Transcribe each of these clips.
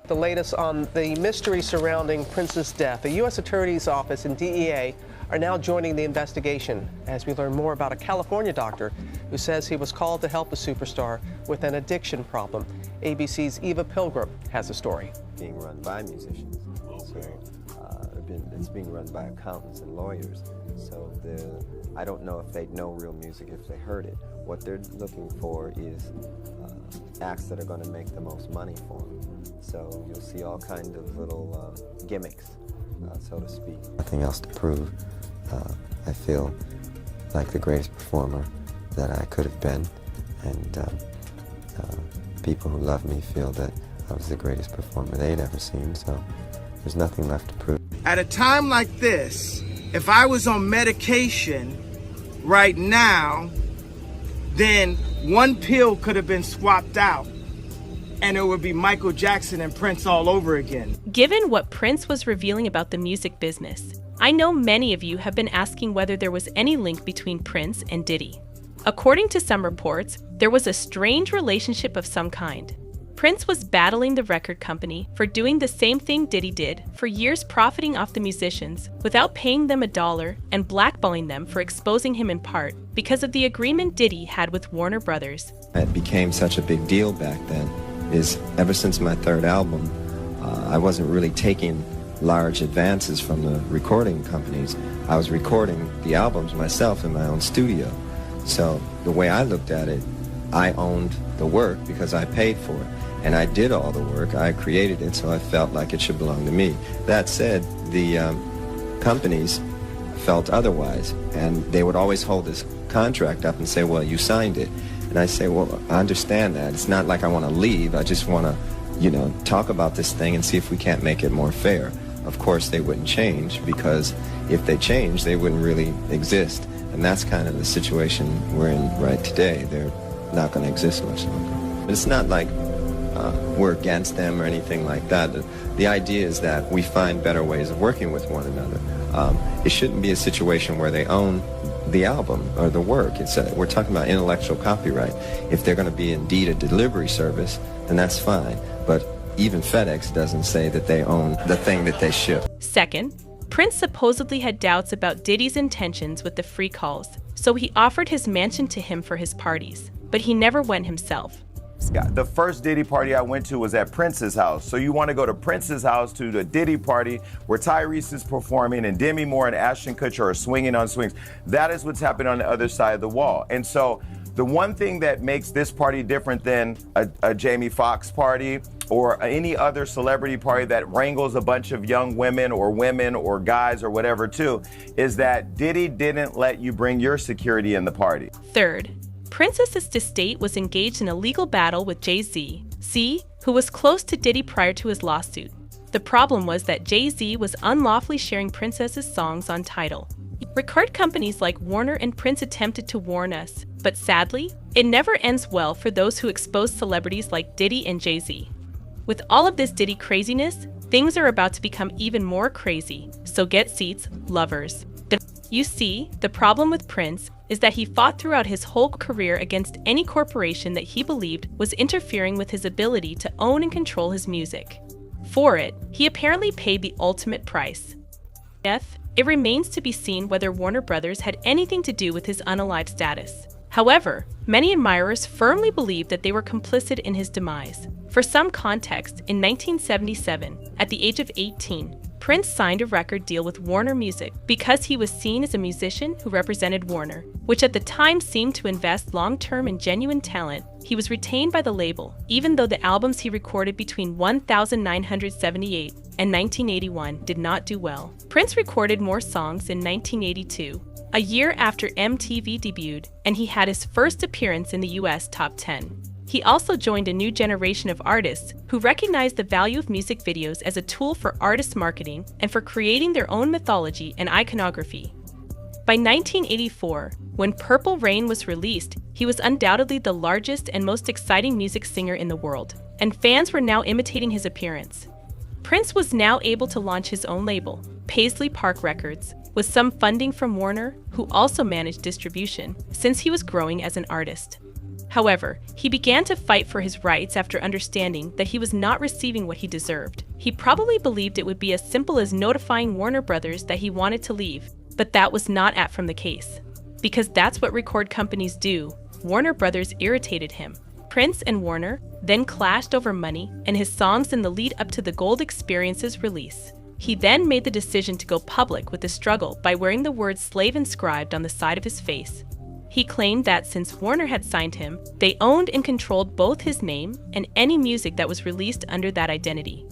The latest on the mystery surrounding Prince's death. The U.S. Attorney's Office and DEA are now joining the investigation as we learn more about a California doctor who says he was called to help the superstar with an addiction problem. ABC's Eva Pilgrim has the story. Being run by musicians, so it's being run by accountants and lawyers. So I don't know if they'd know real music if they heard it. What they're looking for is acts that are going to make the most money for them. So you'll see all kinds of little gimmicks, so to speak. Nothing else to prove. I feel like the greatest performer that I could have been, and people who love me feel that I was the greatest performer they'd ever seen, so there's nothing left to prove. At a time like this, if I was on medication right now, then one pill could have been swapped out and it would be Michael Jackson and Prince all over again. Given what Prince was revealing about the music business, I know many of you have been asking whether there was any link between Prince and Diddy. According to some reports, there was a strange relationship of some kind. Prince was battling the record company for doing the same thing Diddy did for years, profiting off the musicians without paying them $1 and blackballing them for exposing him in part because of the agreement Diddy had with Warner Brothers. It became such a big deal back then is ever since my third album, I wasn't really taking large advances from the recording companies. I was recording the albums myself in my own studio. So the way I looked at it, I owned the work because I paid for it. And I did all the work, I created it, so I felt like it should belong to me. That said, the companies felt otherwise, and they would always hold this contract up and say, well, you signed it. And I say, well, I understand that. It's not like I want to leave, I just want to, talk about this thing and see if we can't make it more fair. Of course, they wouldn't change, because if they changed, they wouldn't really exist. And that's kind of the situation we're in right today. They're not going to exist much longer. But it's not like we're against them or anything like that. The idea is that we find better ways of working with one another. It shouldn't be a situation where they own the album or the work. We're talking about intellectual copyright. If they're going to be indeed a delivery service, then that's fine. But even FedEx doesn't say that they own the thing that they ship. Second, Prince supposedly had doubts about Diddy's intentions with the free calls, so he offered his mansion to him for his parties, but he never went himself. Yeah, the first Diddy party I went to was at Prince's house. So you want to go to Prince's house to the Diddy party where Tyrese is performing and Demi Moore and Ashton Kutcher are swinging on swings. That is what's happening on the other side of the wall. And so the one thing that makes this party different than a Jamie Foxx party or any other celebrity party that wrangles a bunch of young women or guys or whatever too, is that Diddy didn't let you bring your security in the party. Third, Prince's estate was engaged in a legal battle with Jay-Z, who was close to Diddy prior to his lawsuit. The problem was that Jay-Z was unlawfully sharing Prince's songs on Tidal. Record companies like Warner and Prince attempted to warn us, but sadly, it never ends well for those who expose celebrities like Diddy and Jay-Z. With all of this Diddy craziness, things are about to become even more crazy, so get seats, lovers. You see, the problem with Prince is that he fought throughout his whole career against any corporation that he believed was interfering with his ability to own and control his music. For it, he apparently paid the ultimate price. Death, it remains to be seen whether Warner Brothers had anything to do with his unalive status. However, many admirers firmly believe that they were complicit in his demise. For some context, in 1977, at the age of 18, Prince signed a record deal with Warner Music because he was seen as a musician who represented Warner, which at the time seemed to invest long-term in genuine talent. He was retained by the label, even though the albums he recorded between 1978 and 1981 did not do well. Prince recorded more songs in 1982, a year after MTV debuted, and he had his first appearance in the US Top 10. He also joined a new generation of artists who recognized the value of music videos as a tool for artist marketing and for creating their own mythology and iconography. By 1984, when Purple Rain was released, he was undoubtedly the largest and most exciting music singer in the world, and fans were now imitating his appearance. Prince was now able to launch his own label, Paisley Park Records, with some funding from Warner, who also managed distribution, since he was growing as an artist. However, he began to fight for his rights after understanding that he was not receiving what he deserved. He probably believed it would be as simple as notifying Warner Brothers that he wanted to leave, but that was not from the case. Because that's what record companies do, Warner Brothers irritated him. Prince and Warner then clashed over money and his songs in the lead up to the Gold Experience's release. He then made the decision to go public with the struggle by wearing the word slave inscribed on the side of his face. He claimed that since Warner had signed him, they owned and controlled both his name and any music that was released under that identity.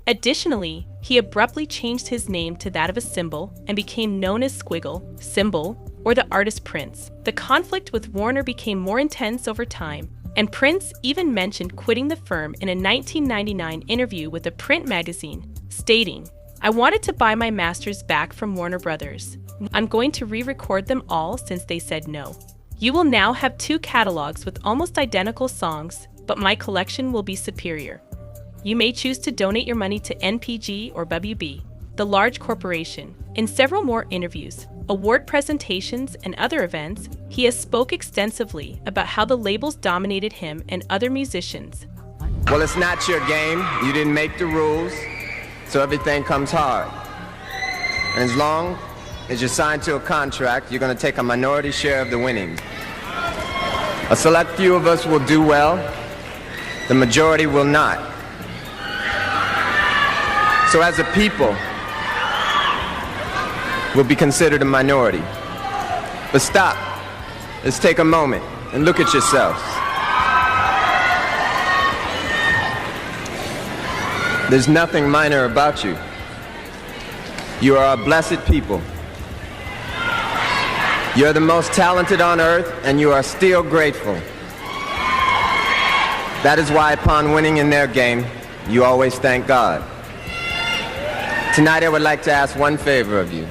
Additionally, he abruptly changed his name to that of a symbol and became known as Squiggle, Symbol, or the artist Prince. The conflict with Warner became more intense over time, and Prince even mentioned quitting the firm in a 1999 interview with a print magazine, stating, "I wanted to buy my masters back from Warner Brothers. I'm going to re-record them all since they said no. You will now have 2 catalogs with almost identical songs, but my collection will be superior. You may choose to donate your money to NPG or WB, the large corporation." In several more interviews, award presentations, and other events, he has spoke extensively about how the labels dominated him and other musicians. Well, it's not your game. You didn't make the rules, so everything comes hard. And as long as you're signed to a contract, you're going to take a minority share of the winnings. A select few of us will do well. The majority will not. So as a people, we'll be considered a minority. But stop. Let's take a moment and look at yourselves. There's nothing minor about you. You are a blessed people. You're the most talented on earth, and you are still grateful. That is why upon winning in their game, you always thank God. Tonight I would like to ask one favor of you.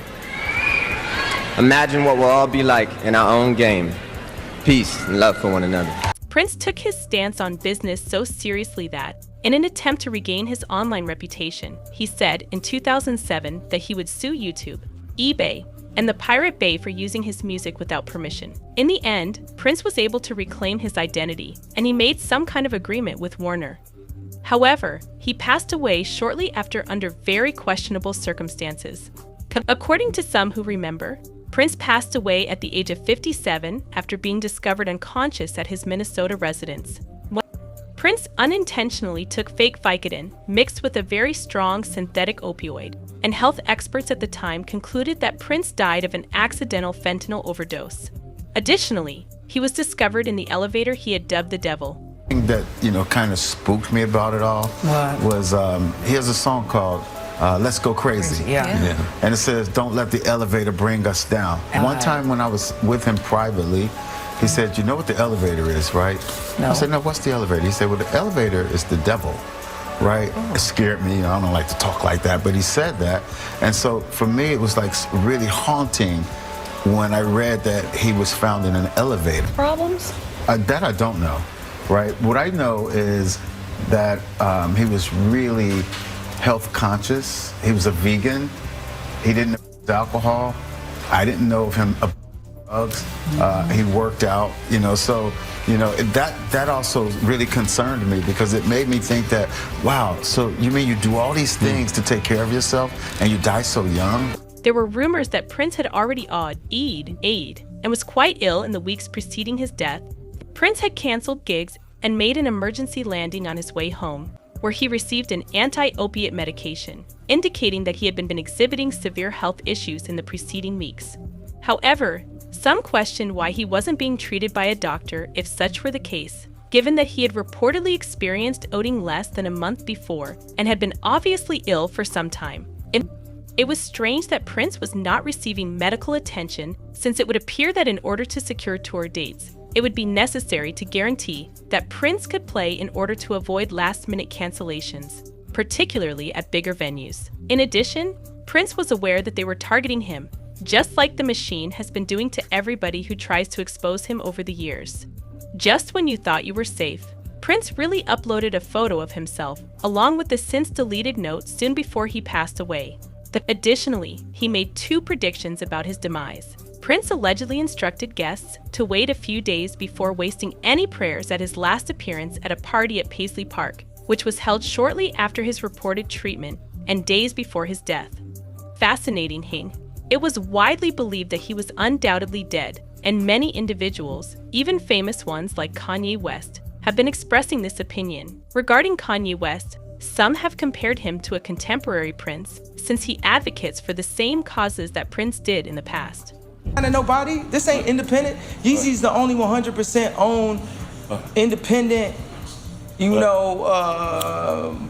Imagine what we'll all be like in our own game. Peace and love for one another. Prince took his stance on business so seriously that, in an attempt to regain his online reputation, he said in 2007 that he would sue YouTube, eBay, and the Pirate Bay for using his music without permission. In the end, Prince was able to reclaim his identity, and he made some kind of agreement with Warner. However, he passed away shortly after under very questionable circumstances. According to some who remember, Prince passed away at the age of 57 after being discovered unconscious at his Minnesota residence. Prince unintentionally took fake Vicodin mixed with a very strong synthetic opioid, and health experts at the time concluded that Prince died of an accidental fentanyl overdose. Additionally, he was discovered in the elevator he had dubbed the Devil. Thing that kind of spooked me about it all was he has a song called Let's Go Crazy. Yeah. And it says, "Don't let the elevator bring us down." One time when I was with him privately, he said, "You know what the elevator is, right?" No. I said, "No, what's the elevator?" He said, "Well, the elevator is the devil." Right? It scared me. I don't like to talk like that, but he said that. And so for me, it was like really haunting when I read that he was found in an elevator. Problems? That I don't know. Right? What I know is that he was really health conscious. He was a vegan. He didn't know alcohol. I didn't know of him drugs. He worked out, so that also really concerned me, because it made me think that, wow, so you mean you do all these things to take care of yourself and you die so young? There were rumors that Prince had already AID and was quite ill in the weeks preceding his death. Prince had canceled gigs and made an emergency landing on his way home, where he received an anti-opiate medication, indicating that he had been exhibiting severe health issues in the preceding weeks. However, some questioned why he wasn't being treated by a doctor if such were the case, given that he had reportedly experienced ODing less than a month before and had been obviously ill for some time. It was strange that Prince was not receiving medical attention, since it would appear that in order to secure tour dates, it would be necessary to guarantee that Prince could play in order to avoid last-minute cancellations, particularly at bigger venues. In addition, Prince was aware that they were targeting him, just like the machine has been doing to everybody who tries to expose him over the years. Just when you thought you were safe, Prince really uploaded a photo of himself, along with the since-deleted note soon before he passed away. Additionally, he made 2 predictions about his demise. Prince allegedly instructed guests to wait a few days before wasting any prayers at his last appearance at a party at Paisley Park, which was held shortly after his reported treatment and days before his death. Fascinating, Hing. It was widely believed that he was undoubtedly dead, and many individuals, even famous ones like Kanye West, have been expressing this opinion. Regarding Kanye West, some have compared him to a contemporary Prince since he advocates for the same causes that Prince did in the past. Nobody. This ain't independent. Yeezy's the only 100% owned, independent,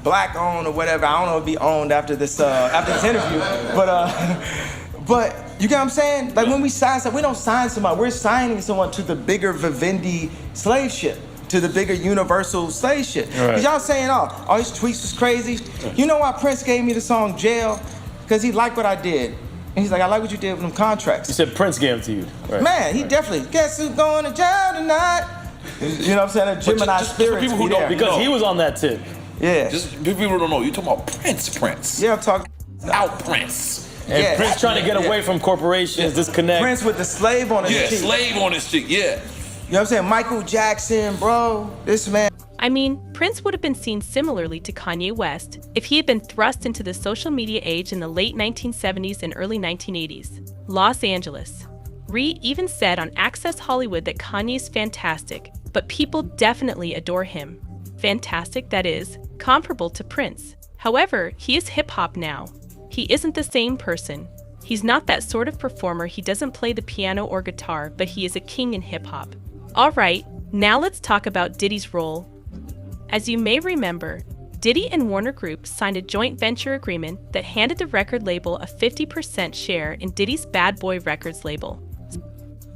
black owned or whatever. I don't know if he owned after this interview, but you get what I'm saying? Like when we sign something, we don't sign someone. We're signing someone to the bigger Vivendi slave ship, to the bigger universal slave ship. Right. Y'all saying, all his tweets was crazy. You know why Prince gave me the song Jail? Because he liked what I did. And he's like, I like what you did with them contracts. You said Prince gave it to you. Right. Man, he definitely, guess who's going to jail tonight? You know what I'm saying? A Gemini spirit. People who don't, because he was on that tip. Yeah. Just people who don't know, you're talking about Prince. Yeah, I'm talking out Prince. And Prince trying to get away from corporations, disconnect. Prince with the slave on his cheek. Yeah, slave on his cheek, yeah. You know what I'm saying? Michael Jackson, bro. This man. I mean, Prince would have been seen similarly to Kanye West if he had been thrust into the social media age in the late 1970s and early 1980s. Los Angeles. Ree even said on Access Hollywood that Kanye's fantastic, but people definitely adore him. Fantastic, that is, comparable to Prince. However, he is hip-hop now. He isn't the same person. He's not that sort of performer. He doesn't play the piano or guitar, but he is a king in hip-hop. Alright, now let's talk about Diddy's role. As you may remember, Diddy and Warner Group signed a joint venture agreement that handed the record label a 50% share in Diddy's Bad Boy Records label.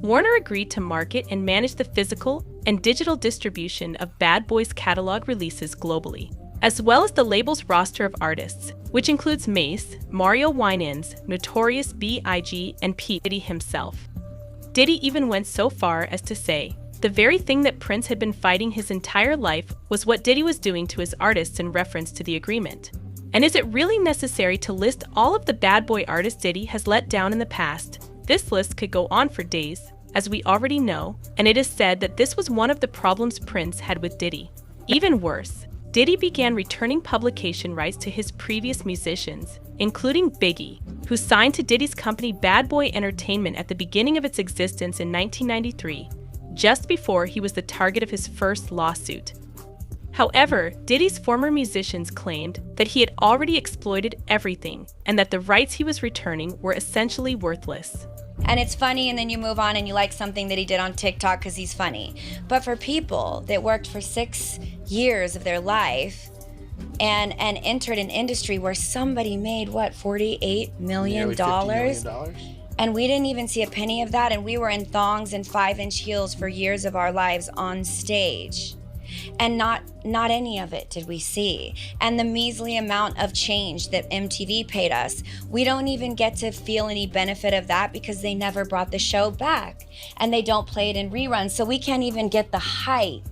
Warner agreed to market and manage the physical and digital distribution of Bad Boy's catalog releases globally, as well as the label's roster of artists, which includes Mace, Mario Winans, Notorious B.I.G., and P. Diddy himself. Diddy even went so far as to say, the very thing that Prince had been fighting his entire life was what Diddy was doing to his artists in reference to the agreement. And is it really necessary to list all of the bad boy artists Diddy has let down in the past? This list could go on for days, as we already know, and it is said that this was one of the problems Prince had with Diddy. Even worse, Diddy began returning publication rights to his previous musicians, including Biggie, who signed to Diddy's company Bad Boy Entertainment at the beginning of its existence in 1993, just before he was the target of his first lawsuit. However, Diddy's former musicians claimed that he had already exploited everything and that the rights he was returning were essentially worthless. And it's funny, and then you move on and you like something that he did on TikTok because he's funny. But for people that worked for 6 years of their life and entered an industry where somebody made, what, $48 million? $50 million? And we didn't even see a penny of that, and we were in thongs and 5-inch heels for years of our lives on stage. And not any of it did we see. And the measly amount of change that MTV paid us, we don't even get to feel any benefit of that because they never brought the show back. And they don't play it in reruns, so we can't even get the hype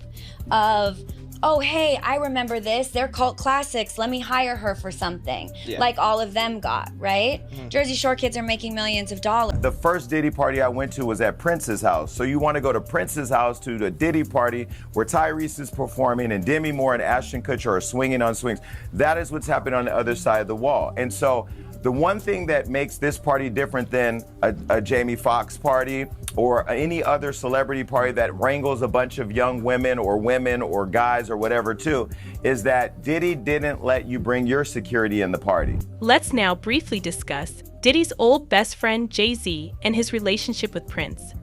of, oh, hey, I remember this. They're cult classics. Let me hire her for something. Yeah. Like all of them got, right? Jersey Shore kids are making millions of dollars. The first Diddy party I went to was at Prince's house. So you want to go to Prince's house to the Diddy party where Tyrese is performing and Demi Moore and Ashton Kutcher are swinging on swings. That is what's happening on the other side of the wall. And so the one thing that makes this party different than a Jamie Foxx party or any other celebrity party that wrangles a bunch of young women or guys or whatever too, is that Diddy didn't let you bring your security in the party. Let's now briefly discuss Diddy's old best friend Jay-Z and his relationship with Prince.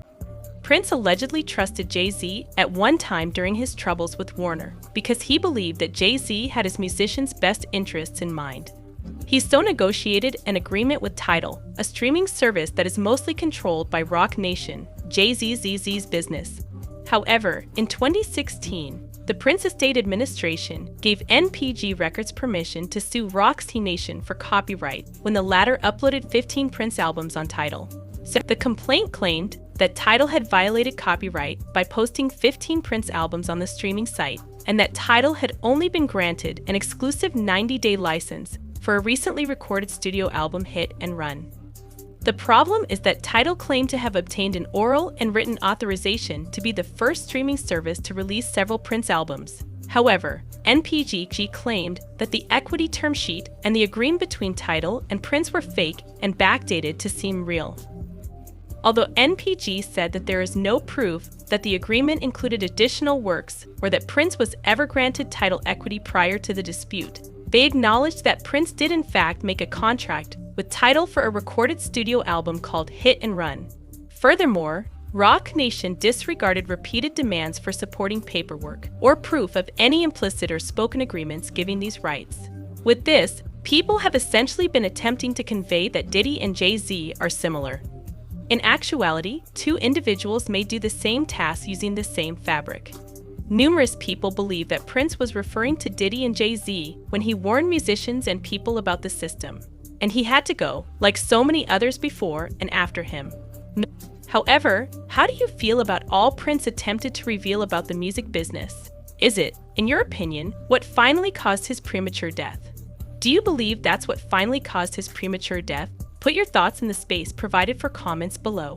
Prince allegedly trusted Jay-Z at one time during his troubles with Warner because he believed that Jay-Z had his musicians' best interests in mind. He so negotiated an agreement with Tidal, a streaming service that is mostly controlled by Roc Nation, Jay-Z's business. However, in 2016, the Prince Estate Administration gave NPG Records permission to sue Roc Nation for copyright when the latter uploaded 15 Prince albums on Tidal. So the complaint claimed that Tidal had violated copyright by posting 15 Prince albums on the streaming site, and that Tidal had only been granted an exclusive 90-day license for a recently recorded studio album Hit and Run. The problem is that Tidal claimed to have obtained an oral and written authorization to be the first streaming service to release several Prince albums. However, NPG claimed that the equity term sheet and the agreement between Tidal and Prince were fake and backdated to seem real. Although NPG said that there is no proof that the agreement included additional works or that Prince was ever granted Tidal equity prior to the dispute, they acknowledged that Prince did in fact make a contract with Tidal for a recorded studio album called Hit and Run. Furthermore, Rock Nation disregarded repeated demands for supporting paperwork or proof of any implicit or spoken agreements giving these rights. With this, people have essentially been attempting to convey that Diddy and Jay-Z are similar. In actuality, two individuals may do the same task using the same fabric. Numerous people believe that Prince was referring to Diddy and Jay-Z when he warned musicians and people about the system, and he had to go, like so many others before and after him. However, how do you feel about all Prince attempted to reveal about the music business? Is it, in your opinion, what finally caused his premature death? Do you believe that's what finally caused his premature death? Put your thoughts in the space provided for comments below.